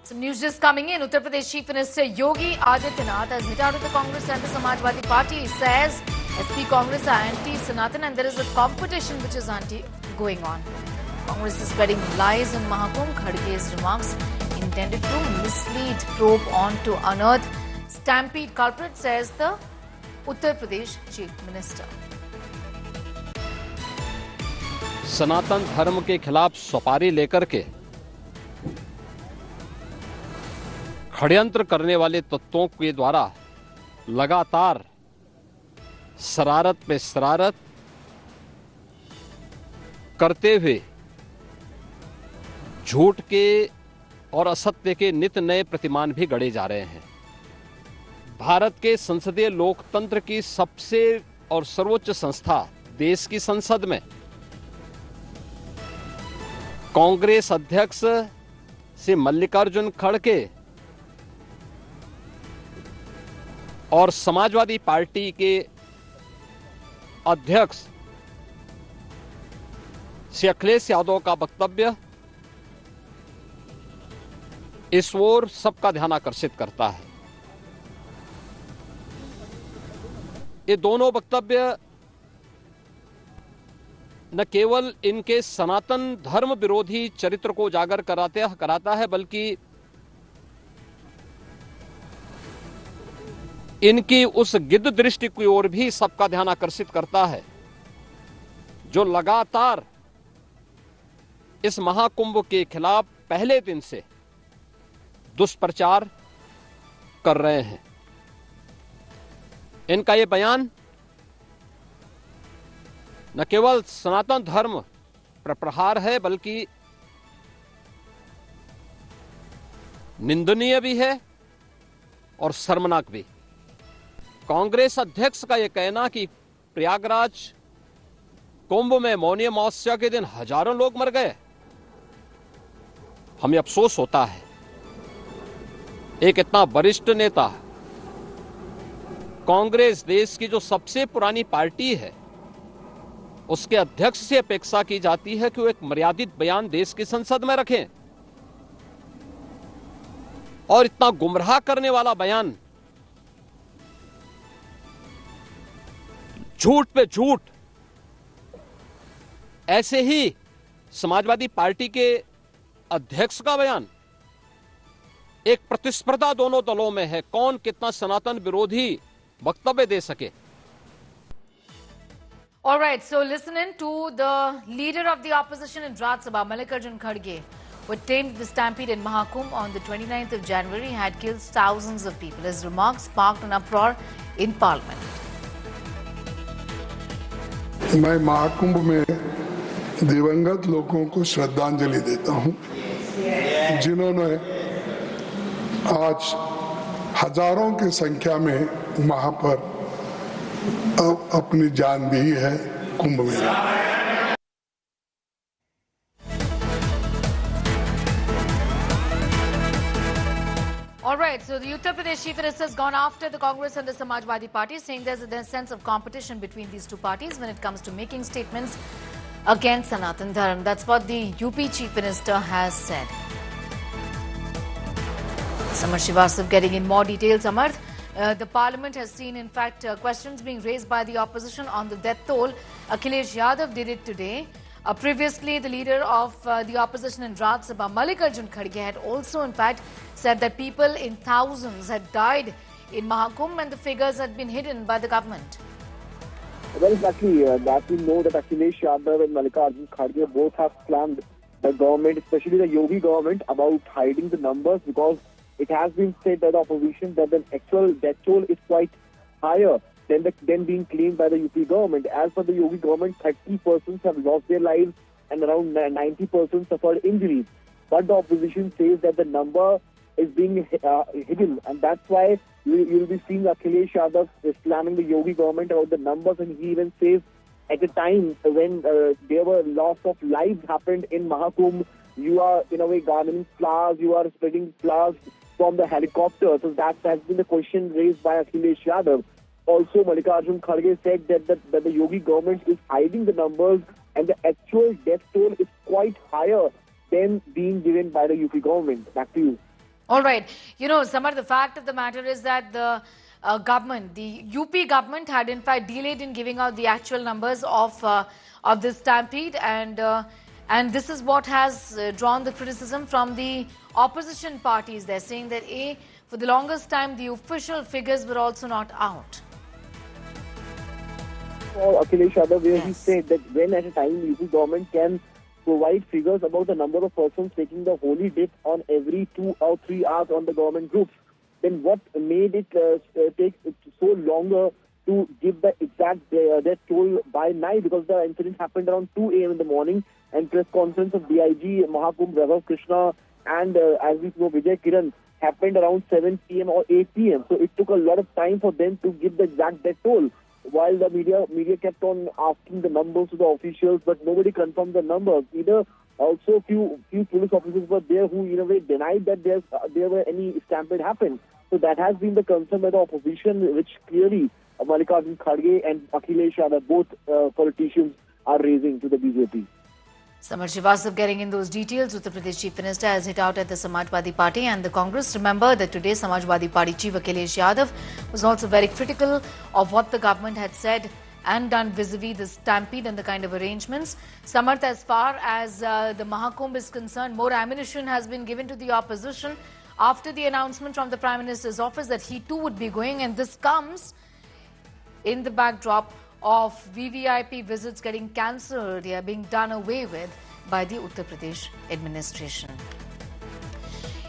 Some news just coming in. Uttar Pradesh Chief Minister Yogi Adityanath has hit out at the Congress and the Samajwadi Party. He says SP Congress are anti-Sanatan and there is a competition which is going on. Congress is spreading lies on Mahakumbh. Kharge's remarks intended to mislead, probe on to unearth stampede culprit, says the Uttar Pradesh Chief Minister. सनातन धर्म के खिलाफ सपारी लेकर के षड्यंत्र करने वाले तत्वों के द्वारा लगातार शरारत पे शरारत करते हुए झूठ के और असत्य के नित नए प्रतिमान भी गढ़े जा रहे हैं। भारत के संसदीय लोकतंत्र की सबसे और सर्वोच्च संस्था देश की संसद में कांग्रेस अध्यक्ष श्री मल्लिकार्जुन खड़गे और समाजवादी पार्टी के अध्यक्ष श्री अखिलेश यादव का वक्तव्य इस ओर सबका ध्यान आकर्षित करता है। ये दोनों वक्तव्य न केवल इनके सनातन धर्म विरोधी चरित्र को उजागर कराता है, बल्कि इनकी उस गिद्ध दृष्टि की ओर भी सबका ध्यान आकर्षित करता है जो लगातार इस महाकुंभ के खिलाफ पहले दिन से दुष्प्रचार कर रहे हैं। इनका ये बयान न केवल सनातन धर्म पर प्रहार है, बल्कि निंदनीय भी है और शर्मनाक भी। कांग्रेस अध्यक्ष का यह कहना कि प्रयागराज कुंभ में मौनी अमावस्या के दिन हजारों लोग मर गए, हमें अफसोस होता है। एक इतना वरिष्ठ नेता, कांग्रेस देश की जो सबसे पुरानी पार्टी है, उसके अध्यक्ष से अपेक्षा की जाती है कि वो एक मर्यादित बयान देश की संसद में रखें, और इतना गुमराह करने वाला बयान, झूठ पे झूठ। ऐसे ही समाजवादी पार्टी के अध्यक्ष का बयान, एक प्रतिस्पर्धा दोनों दलों में है, कौन कितना सनातन विरोधी वक्तव्य दे सके। All right, so listen in to the leader of the opposition in Rajya Sabha, Mallikarjun Kharge, who tamed the stampede in Mahakumbh on the 29th of January, had killed thousands of people. His remarks sparked an uproar in Parliament. मैं महाकुंभ में दिवंगत लोगों को श्रद्धांजलि देता हूं, जिन्होंने आज हजारों की संख्या में वहां पर अपनी जान दी है Kumbh Mela. All right, so the Uttar Pradesh Chief Minister has gone after the Congress and the Samajwadi Party, saying there's a sense of competition between these two parties when it comes to making statements against Sanatan Dharm. That's what the UP Chief Minister has said. Samarth Srivastava getting in more details. Samarth, the Parliament has seen, in fact, questions being raised by the opposition on the death toll. Akhilesh Yadav did it today. Previously, the leader of the opposition in Rajya Sabha, Mallikarjun Kharge, had also, in fact, said that people in thousands had died in Mahakumbh and the figures had been hidden by the government. Well, exactly. That we know that Akhilesh Yadav and Mallikarjun Kharge both have slammed the government, especially the Yogi government, about hiding the numbers, because it has been said by the opposition that the actual death toll is quite higher than being claimed by the UP government. As per the Yogi government, 30 persons have lost their lives and around 90 persons suffered injuries. But the opposition says that the number is being hidden, and that's why you'll be seeing Akhilesh Yadav slamming the Yogi government about the numbers, and he even says at a time when there were loss of lives happened in Mahakumbh, you are in a way garnering flowers, you are spreading flowers from the helicopter. So that has been the question raised by Akhilesh Yadav. Also, Mallikarjun Kharge said that the Yogi government is hiding the numbers and the actual death toll is quite higher than being given by the UP government. Back to you. All right. You know, Samar, the fact of the matter is that the government, the UP government, had in fact delayed in giving out the actual numbers of this stampede, and this is what has drawn the criticism from the opposition parties. They're saying that for the longest time, the official figures were also not out. For Akhilesh Yadav, where he Yes. said that when at a time UP government can provide figures about the number of persons taking the holy dip on every 2 or 3 hours on the government groups, then what made it take so longer to give the exact death toll by night? Because the incident happened around 2 a.m. in the morning, and press conference of DIG Mahakumbh Raghav Krishna and as we know Vijay Kiran happened around 7 p.m. or 8 p.m. So it took a lot of time for them to give the exact death toll. While the media kept on asking the numbers to the officials, but nobody confirmed the numbers. Either also few police officers were there who in a way denied that there were any stampede happened. So that has been the concern by the opposition, which clearly Mallikarjun Kharge and Akhilesh Yadav, both politicians, are raising to the BJP. Samar Srivastava getting in those details. Uttar Pradesh Chief Minister has hit out at the Samajwadi Party and the Congress. Remember that today Samajwadi Party Chief Akhilesh Yadav was also very critical of what the government had said and done vis-a-vis the stampede and the kind of arrangements. Samarth, as far as the Mahakumbh is concerned, more ammunition has been given to the opposition after the announcement from the Prime Minister's office that he too would be going, and this comes in the backdrop of VVIP visits getting cancelled, they are being done away with by the Uttar Pradesh administration.